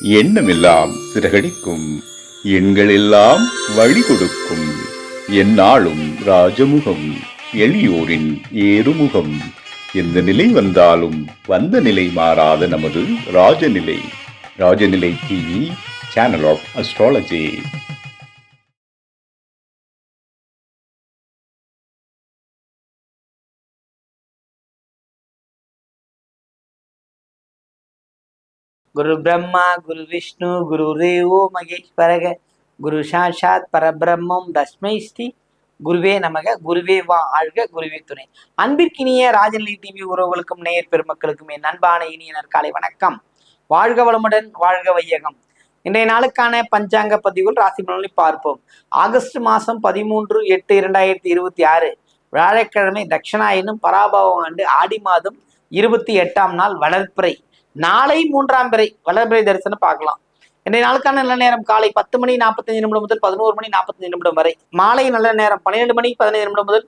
எண்ணமெல்லாம் சிறகடிக்கும், எண்களெல்லாம் வழி கொடுக்கும், எந்நாளும் ராஜமுகம், எளியோரின் ஏறுமுகம். எந்த நிலை வந்தாலும் வந்த நிலை மாறாத நமது Rajanilai. Rajanilai TV, channel of astrology. குரு பிரம்மா குரு விஷ்ணு குரு தேவோ மகேஸ்வரக குரு சாட்சாத் பரபிரம்மம் தஸ்மை ஸ்ரீ குருவே நமக. குருவே வா ஆழ்க, குருவே துணை. அன்பிற்கினிய ராஜநிலை டிவி உறவுகளுக்கும் நேயர் பெருமக்களுக்கும் என் அன்பான இனிய நற்காலை வணக்கம். வாழ்க வளமுடன், வாழ்க வையகம். இன்றைய நாளுக்கான பஞ்சாங்க பதிவுகள் ராசி பலன்களை பார்ப்போம். ஆகஸ்ட் மாதம் 13/8/2026 வியாழக்கிழமை, தட்சிணாயனும் பராபவம் ஆண்டு ஆடி மாதம் 28ஆம் நாள் வளர்ப்பிறை. நாளை 3ஆம் பிறை வளர்பிறை தரிசனம் பார்க்கலாம். இன்றைய நாளுக்கான நல்ல நேரம் காலை 10:45 முதல் 11:45 வரை. மாலை நல்ல நேரம் 12:15 முதல்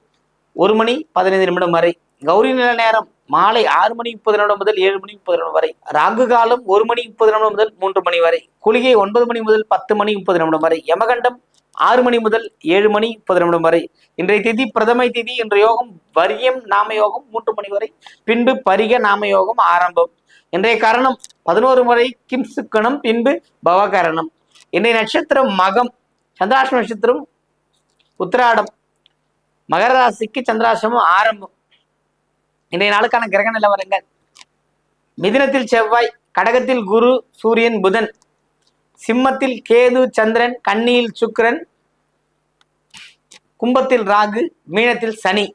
1:15 வரை. கௌரி நல்ல நேரம் மாலை 6:30 முதல் 7:30 வரை. ராகு காலம் 1:30 முதல் 3 மணி வரை. குளிகை 9 மணி முதல் 10:30 வரை. யமகண்டம் 6 மணி முதல் 7:30 வரை. இன்றைய திதி பிரதமை திதி. இன்றைய யோகம் வரியம் நாம யோகம் 3 மணி வரை. பின்பு பரிக நாம யோகம் ஆரம்பம். இன்றைய கரணம் 11 முறை கிம்சுக்கணம், பின்பு பவகரணம். இன்றைய நட்சத்திரம் மகம், சந்திராஷ்டம நட்சத்திரம் உத்திராடம். மகர ராசிக்கு சந்திராசிரமம் ஆரம்பம். இன்றைய நாளுக்கான கிரக நிலவரங்கள்: மிதுனத்தில் செவ்வாய், கடகத்தில் குரு சூரியன் புதன், சிம்மத்தில் கேது சந்திரன், கன்னியில் சுக்கிரன், கும்பத்தில் ராகு, மீனத்தில் சனி.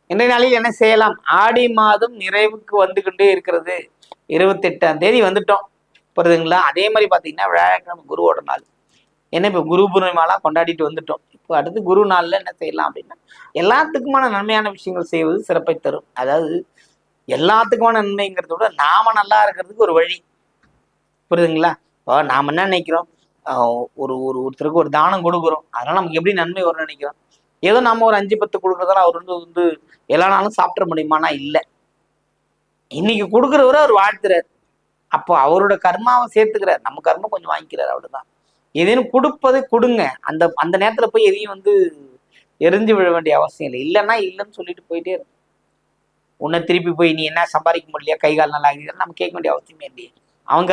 இன்றைய நாளில் என்ன செய்யலாம்? ஆடி மாதம் நிறைவுக்கு வந்து கொண்டே இருக்கிறது. 28ஆம் தேதி வந்துட்டோம், புரியுதுங்களா? அதே மாதிரி பார்த்தீங்கன்னா வியாழக்கிழமை குருவோட நாள். என்ன இப்போ குரு பூர்ணிமாலாம் கொண்டாடிட்டு வந்துட்டோம். இப்போ அடுத்து குரு நாளில் என்ன செய்யலாம் அப்படின்னா, எல்லாத்துக்குமான நன்மையான விஷயங்கள் செய்வது சிறப்பை தரும். அதாவது எல்லாத்துக்குமான நன்மைங்கிறத விட நாம நல்லா இருக்கிறதுக்கு ஒரு வழி, புரியுதுங்களா? இப்போ நாம் என்ன நினைக்கிறோம், ஒருத்தருக்கு ஒரு தானம் கொடுக்குறோம், அதனால நமக்கு எப்படி நன்மை வரும்னு நினைக்கிறோம். ஏதோ நம்ம ஒரு 5-10 கொடுக்குறதால அவர் வந்து எல்லா நாளும் சாப்பிட முடியுமானா இல்லை. இன்னைக்கு கொடுக்குறவரை அவர் வாழ்த்துறாரு, அப்போ அவரோட கர்மாவை சேர்த்துக்கிறார், நம்ம கர்மம் கொஞ்சம் வாங்கிக்கிறார், அவ்வளவுதான். எதையும் கொடுப்பது கொடுங்க. அந்த நேரத்துல போய் எதையும் வந்து எரிஞ்சு விழ வேண்டிய அவசியம் இல்லை. இல்லைன்னா இல்லைன்னு சொல்லிட்டு போயிட்டே இருக்கும். உன்னை திருப்பி போய் நீ என்ன சம்பாதிக்க முடியலையா, கை கால் நல்லா ஆகிதான் நம்ம கேட்க வேண்டிய அவசியமே இல்லையே. அவன்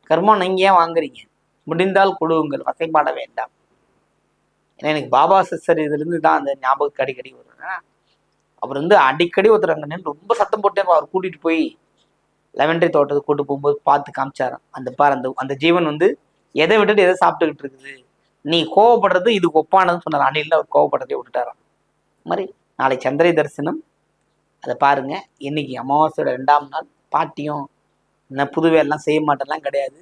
கர்மம் நீங்க ஏன் வாங்குறீங்க? முடிந்தால் கொடுங்கள், வசைப்பாட வேண்டாம். ஏன்னா எனக்கு பாபா சிஸ்டர் இதுல இருந்து தான் அந்த ஞாபகத்துக்கு அடிக்கடி வரும். அவர் வந்து அடிக்கடி ஒருத்தர் அங்கே நின்று ரொம்ப சத்தம் போட்டே அவர் கூட்டிட்டு போய் லெவன்டரி தோட்டத்துக்கு கூட்டு போகும்போது பார்த்து காமிச்சாராம். அந்த ஜீவன் வந்து எதை விட்டுட்டு எதை சாப்பிட்டுக்கிட்டு இருக்குது, நீ கோவப்படுறது இதுக்கு ஒப்பானதுன்னு சொன்னார். அணில அவர் கோவப்படுறதே விட்டுட்டாராம். மாதிரி நாளை சந்திரை தரிசனம், அதை பாருங்க. இன்னைக்கு அமாவாசையோட 2ஆம் நாள். பாட்டியும் புதுவையெல்லாம் செய்ய மாட்டேன்லாம் கிடையாது.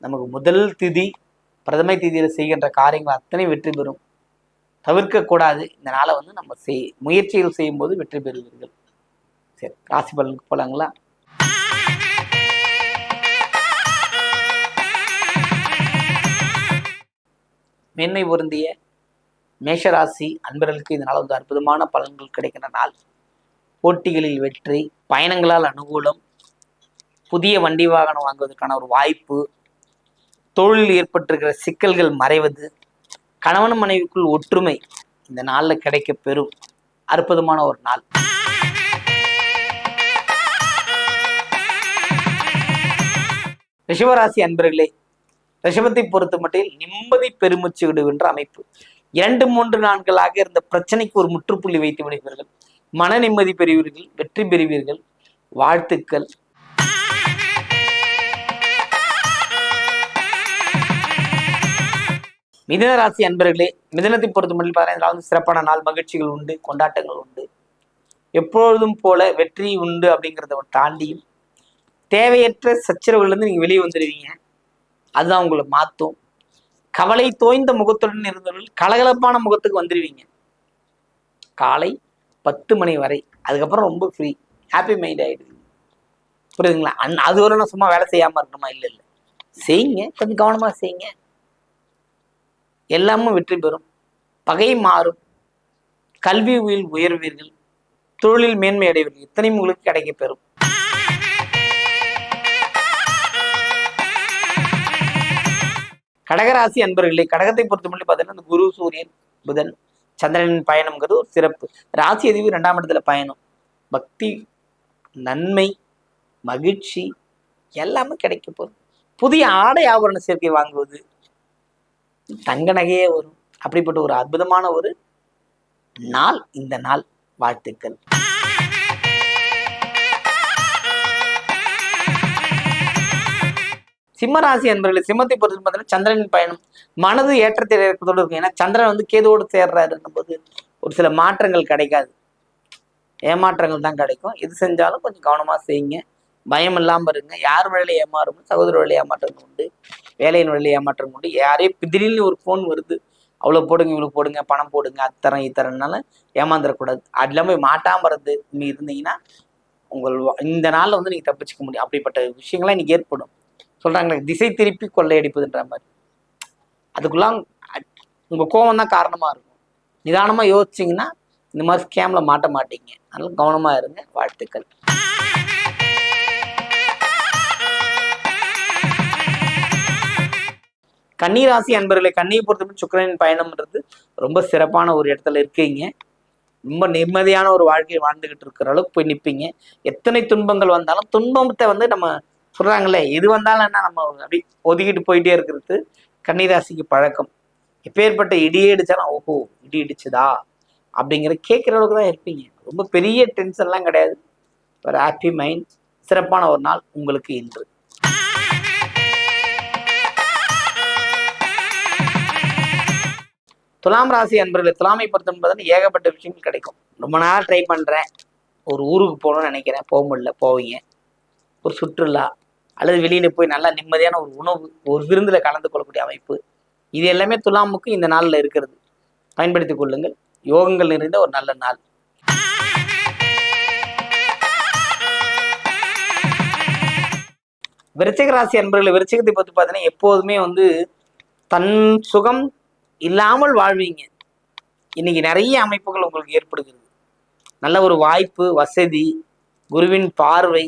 நமக்கு முதல் திதி பிரதமை திதியில செய்கின்ற காரியங்கள் அத்தனை வெற்றி பெறும். தவிர்க்கக்கூடாது. இந்த நாளை வந்து நம்ம முயற்சிகள் செய்யும் போது வெற்றி பெறுவீர்கள். சரி, ராசி பலனுக்கு போலாங்களா? மேன்மை பொருந்திய மேஷராசி அன்பர்களுக்கு இந்த நாள் வந்து அற்புதமான பலன்கள் கிடைக்கின்ற நாள். போட்டிகளில் வெற்றி, பயணங்களால் அனுகூலம், புதிய வண்டி வாகனம் வாங்குவதற்கான ஒரு வாய்ப்பு, தொழிலில் ஏற்பட்டிருக்கிற சிக்கல்கள் மறைவது, கணவன் மனைவிக்குள் ஒற்றுமை இந்த நாள்ல கிடைக்க பெறும் அற்புதமான ஒரு நாள். ரிஷபராசி அன்பர்களே, ரிஷபத்தை பொறுத்த மட்டில் நிம்மதி பெருமூச்சு விடுகின்ற அமைப்பு. 2-3 நாட்களாக இருந்த பிரச்சனைக்கு ஒரு முற்றுப்புள்ளி வைத்து விடுவீர்கள். மன நிம்மதி பெறுவீர்கள், வெற்றி பெறுவீர்கள். வாழ்த்துக்கள். மிதுன ராசி அன்பர்களே, மிதுனத்தை பொறுத்த மட்டும் பார்த்தீங்கன்னா சிறப்பான நாள். மகிழ்ச்சிகள் உண்டு, கொண்டாட்டங்கள் உண்டு, எப்பொழுதும் போல வெற்றி உண்டு. அப்படிங்கிறத தாண்டியும் தேவையற்ற சச்சரவுகள்லேருந்து நீங்கள் வெளியே வந்துடுவீங்க. அதுதான் உங்களை மாற்றும். கவலை தோய்ந்த முகத்துடன் இருந்தவர்கள் கலகலப்பான முகத்துக்கு வந்துடுவீங்க. காலை 10 மணி வரை, அதுக்கப்புறம் ரொம்ப ஃப்ரீ, ஹாப்பி மைண்ட் ஆகிடுவீங்க, புரியுதுங்களா? அது வரை நான் சும்மா வேலை செய்யாமல் இருக்கணுமா? இல்லை, செய்யுங்க, கொஞ்சம் கவனமாக செய்யுங்க, எல்லாமும் வெற்றி பெறும். பகை மாறும், கல்வியில் உயர்வீர்கள், தொழிலில் மேன்மை அடைவீர்கள். இத்தனையும் உங்களுக்கு கிடைக்க பெறும். கடகராசி அன்பர்களே, கடகத்தை பொறுத்த மட்டும் பார்த்தீங்கன்னா இந்த குரு, சூரியன், புதன், சந்திரனின் பயணம்ங்கிறது ஒரு சிறப்பு. ராசி அதிபதி 2ஆம் இடத்துல பயணம். பக்தி, நன்மை, மகிழ்ச்சி எல்லாமே கிடைக்க போகுது. புதிய ஆடை ஆபரண சேர்க்கை வாங்குவது, தங்க நகையே வரும். அப்படிப்பட்ட ஒரு அற்புதமான ஒரு நாள் இந்த நாள். வாழ்த்துக்கள். சிம்மராசி அன்பர்களே, சிம்மத்தை பொறுத்து பார்த்தீங்கன்னா சந்திரனின் பயணம் மனது ஏற்றத்தை ஏற்பதோடு இருக்கும். ஏன்னா சந்திரன் வந்து கேதுவோடு சேர்றாருன்னும் போது ஒரு சில மாற்றங்கள் கிடைக்காது, ஏமாற்றங்கள் தான் கிடைக்கும். எது செஞ்சாலும் கொஞ்சம் கவனமா செய்யுங்க, பயம் இல்லாமல் இருங்க. யார் வழியில ஏமாறும், சகோதர வழியில ஏமாற்றம் உண்டு, வேலையின் வழியில ஏமாற்றம் உண்டு. யாரையும் திடீர்னு ஒரு ஃபோன் வருது, அவ்வளோ போடுங்க இவ்வளோ போடுங்க, பணம் போடுங்க, அத்தரம் இத்தரம்னால ஏமாந்துடக்கூடாது. அது இல்லாமல் மாட்டாமல் இருந்து நீங்கள் இருந்தீங்கன்னா உங்கள் இந்த நாளில் வந்து நீங்கள் தப்பிச்சுக்க முடியும். அப்படிப்பட்ட விஷயங்கள்லாம் இன்னைக்கு ஏற்படும். சொல்றாங்களே திசை திருப்பி கொள்ளையடிப்பதுன்ற மாதிரி, அதுக்குள்ளாம் உங்க கோபம் தான் காரணமா இருக்கும். நிதானமா யோசிச்சிங்கன்னா இந்த மாதிரி ஸ்கேம்ல மாட்ட மாட்டீங்க. அதனால கவனமா இருங்க. வாழ்த்துக்கள். கன்னிராசி அன்பர்களே, கன்னியை பொறுத்தவரை சுக்கிரனின் பயணம்ன்றது ரொம்ப சிறப்பான ஒரு இடத்துல இருக்கீங்க. ரொம்ப நிம்மதியான ஒரு வாழ்க்கையை வாழ்ந்துகிட்டு இருக்கிற அளவுக்கு போய் நிற்பீங்க. எத்தனை துன்பங்கள் வந்தாலும் துன்பத்தை வந்து நம்ம சொல்றாங்களே எது வந்தாலும் என்ன நம்ம அப்படி ஒதுக்கிட்டு போயிட்டே இருக்கிறது கன்னிராசிக்கு பழக்கம். எப்பேற்பட்ட இடியே இடிச்சாலும் ஓஹோ இடி இடிச்சுதா அப்படிங்கிற கேட்குற அளவுக்கு தான் இருப்பீங்க. ரொம்ப பெரிய டென்ஷன்லாம் கிடையாது. ஒரு ஹாப்பி மைண்ட். சிறப்பான ஒரு நாள் உங்களுக்கு இன்று. துலாம் ராசி அன்பர்களே, துலாமை பொறுத்தவரை ஏகப்பட்ட விஷயங்கள் கிடைக்கும். ரொம்ப நாள் ட்ரை பண்ணுறேன், ஒரு ஊருக்கு போகணும்னு நினைக்கிறேன், போக முடியல, போவீங்க. ஒரு சுற்றுலா அல்லது வெளியில் போய் நல்லா நிம்மதியான ஒரு உணவு, ஒரு விருந்தில் கலந்து கொள்ளக்கூடிய அமைப்பு, இது எல்லாமே துலாமுக்கு இந்த நாளில் இருக்கிறது. பயன்படுத்திக் கொள்ளுங்கள். யோகங்கள் நிறைந்த ஒரு நல்ல நாள். விருச்சிக ராசி அன்பர்களே, விருச்சிகத்தை பற்றி பார்த்தீங்கன்னா எப்போதுமே வந்து தன் சுகம் இல்லாமல் வாழ்வீங்க. இன்னைக்கு நிறைய அமைப்புகள் உங்களுக்கு ஏற்படுகிறது. நல்ல ஒரு வாய்ப்பு, வசதி, குருவின் பார்வை,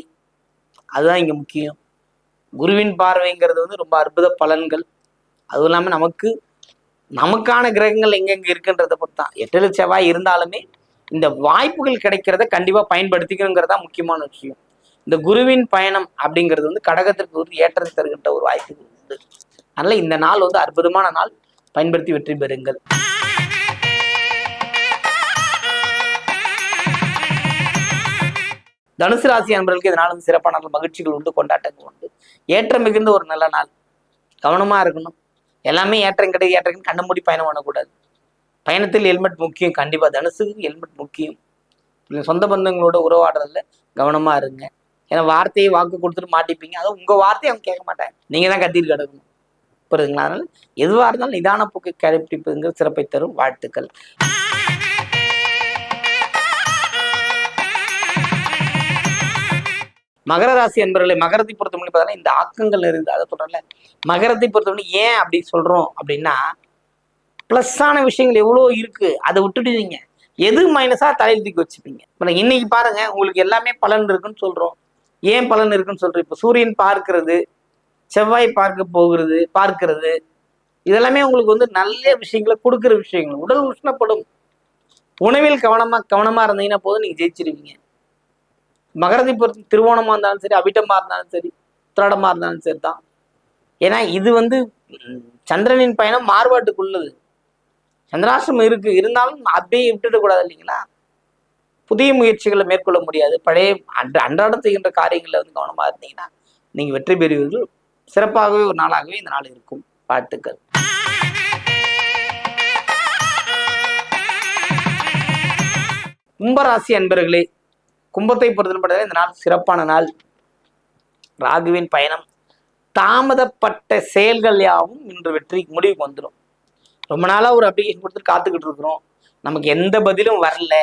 அதுதான் இங்க முக்கியம். குருவின் பார்வைங்கிறது வந்து ரொம்ப அற்புத பலன்கள். அதுவும் இல்லாமல் நமக்கான கிரகங்கள் எங்கெங்க இருக்குன்றத பொறுத்து தான். 8 செவ்வாய் இருந்தாலுமே இந்த வாய்ப்புகள் கிடைக்கிறத கண்டிப்பா பயன்படுத்திக்கணுங்கிறதா முக்கியமான விஷயம். இந்த குருவின் பயணம் அப்படிங்கிறது வந்து கடகத்திற்கு ஒரு ஏற்றத்தை தருகின்ற ஒரு வாய்ப்புகள் உண்டு. அதனால இந்த நாள் வந்து அற்புதமான நாள். பயன்படுத்தி வெற்றி பெறுங்கள். தனுசு ராசி அன்பர்களுக்கு இதனால வந்து சிறப்பான மகிழ்ச்சிகள் உண்டு, கொண்டாட்டங்கள் உண்டு. ஏற்றம் மிகுந்த ஒரு நல்ல நாள். கவனமா இருக்கணும். எல்லாமே ஏற்றம் கிடையாது, ஏற்றம் கண்ண மூடி பயணம் பண்ணக்கூடாது. பயணத்தில் ஹெல்மெட் முக்கியம். கண்டிப்பா தனுசுக்கு ஹெல்மெட் முக்கியம். சொந்த பந்தங்களோட உறவாடுறதுல கவனமா இருங்க. ஏன்னா வார்த்தையை வாக்கு கொடுத்துட்டு மாட்டிப்பீங்க. அதுவும் உங்க வார்த்தையை அவங்க கேட்க மாட்டாங்க, நீங்க தான் கத்திட்டு கிடக்கணும். புரியுதுங்களா? அதனால எதுவாக இருந்தாலும் நிதான போக்கு கடைபிடிப்புங்கிற சிறப்பை தரும். வாழ்த்துக்கள். மகர ராசி என்பவர்களை, மகரத்தை பொறுத்தவரை பார்த்தீங்கன்னா இந்த ஆக்கங்கள் இருக்குது. அதை சொல்றேன்ல, மகரத்தை பொறுத்தவரை ஏன் அப்படி சொல்றோம் அப்படின்னா, பிளஸ்ஸான விஷயங்கள் எவ்வளோ இருக்கு, அதை விட்டுடுவீங்க. எது மைனஸா தலையில் தூக்கி வச்சுப்பீங்க. இப்போ இன்னைக்கு பாருங்க, உங்களுக்கு எல்லாமே பலன் இருக்குன்னு சொல்றோம். ஏன் பலன் இருக்குன்னு சொல்றோம்? இப்போ சூரியன் பார்க்கிறது, செவ்வாய் பார்க்கிறது, இதெல்லாமே உங்களுக்கு வந்து நல்ல விஷயங்களை கொடுக்குற விஷயங்கள். உடல் உஷ்ணப்படும். உணவில் கவனமா இருந்தீங்கன்னா போதும், நீங்க ஜெயிச்சிருவீங்க. மகரத்தை பொறுத்து திருவோணமா இருந்தாலும் சரி, அவிட்டமா இருந்தாலும் சரி, உத்திராடமா இருந்தாலும் சரி தான். ஏன்னா இது வந்து சந்திரனின் பயணம் மாறுபாட்டுக்குள்ளது. சந்திராசிரமம் இருக்கு, இருந்தாலும் அப்படியே விட்டுட கூடாது இல்லைங்களா? புதிய முயற்சிகளை மேற்கொள்ள முடியாது. பழைய அன்றாடம் செய்கின்ற காரியங்களில் வந்து கவனமா இருந்தீங்கன்னா நீங்க வெற்றி பெறுவீர்கள். சிறப்பாகவே ஒரு நாளாகவே இந்த நாள் இருக்கும். வாழ்த்துக்கள். கும்பராசி அன்பர்களே, கும்பத்தை பொறுத்தவரை இந்த நாள் சிறப்பான நாள். ராகுவின் பயணம். தாமதப்பட்ட செயல்கள் யாவும் இன்று வெற்றி முடிவுக்கு வந்துடும். ரொம்ப நாளா ஒரு அப்ளிகேஷன் கொடுத்துட்டு காத்துக்கிட்டு இருக்கிறோம், நமக்கு எந்த பதிலும் வரல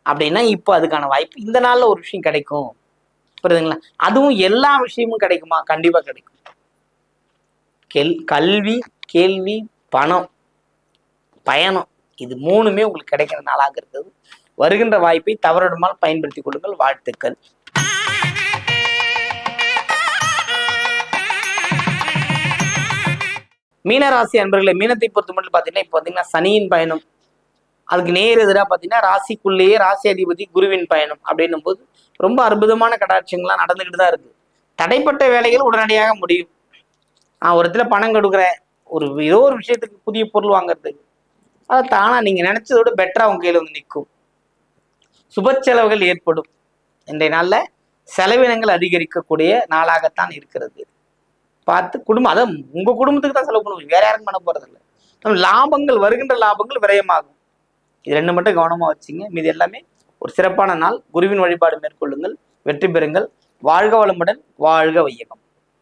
அப்படின்னா இப்போ அதுக்கான வாய்ப்பு இந்த நாள்ல ஒரு விஷயம் கிடைக்கும். புரியுதுங்களா? அதுவும் எல்லா விஷயமும் கிடைக்குமா? கண்டிப்பா கிடைக்கும். கல்வி, கேள்வி, பணம், பயணம், இது 3மே உங்களுக்கு கிடைக்கிற நாளாக இருக்கிறது. வருகின்ற வாய்ப்பை தவறிடாமல் பயன்படுத்திக் கொள்ளுங்கள். வாழ்த்துக்கள். மீனராசி அன்பர்களே, மீனத்தை பொறுத்த மட்டும் பார்த்தீங்கன்னா இப்போ பார்த்தீங்கன்னா சனியின் பயணம், அதுக்கு நேர் எதிராக பார்த்தீங்கன்னா ராசிக்குள்ளேயே ராசி அதிபதி குருவின் பயணம் அப்படின்னும் போது ரொம்ப அற்புதமான கடாட்சியங்கள்லாம் நடந்துக்கிட்டு தான் இருக்கு. தடைப்பட்ட வேலைகள் உடனடியாக முடியும். நான் ஒரு இடத்துல பணம் கொடுக்குறேன், ஏதோ ஒரு விஷயத்துக்கு புதிய பொருள் வாங்குறதுக்கு, அது தானா நீங்க நினைச்சதோட பெட்டரா உங்க கையில வந்து நிற்கும். சுப செலவுகள் ஏற்படும். இன்றைய நாள்ல செலவினங்கள் அதிகரிக்கக்கூடிய நாளாகத்தான் இருக்கிறது. பார்த்து குடும்பம், அதான் உங்க குடும்பத்துக்கு தான் செலவு பண்ணுவீங்க, வேற யாருக்கும் பண்ண போறது இல்லை. லாபங்கள், வருகின்ற லாபங்கள் விரயமாகும். இது ரெண்டு மட்டும் கவனமா வச்சுங்க. மீது எல்லாமே ஒரு சிறப்பான நாள். குருவின் வழிபாடு மேற்கொள்ளுங்கள், வெற்றி பெறுங்கள். வாழ்க வளமுடன், வாழ்க வையகம்.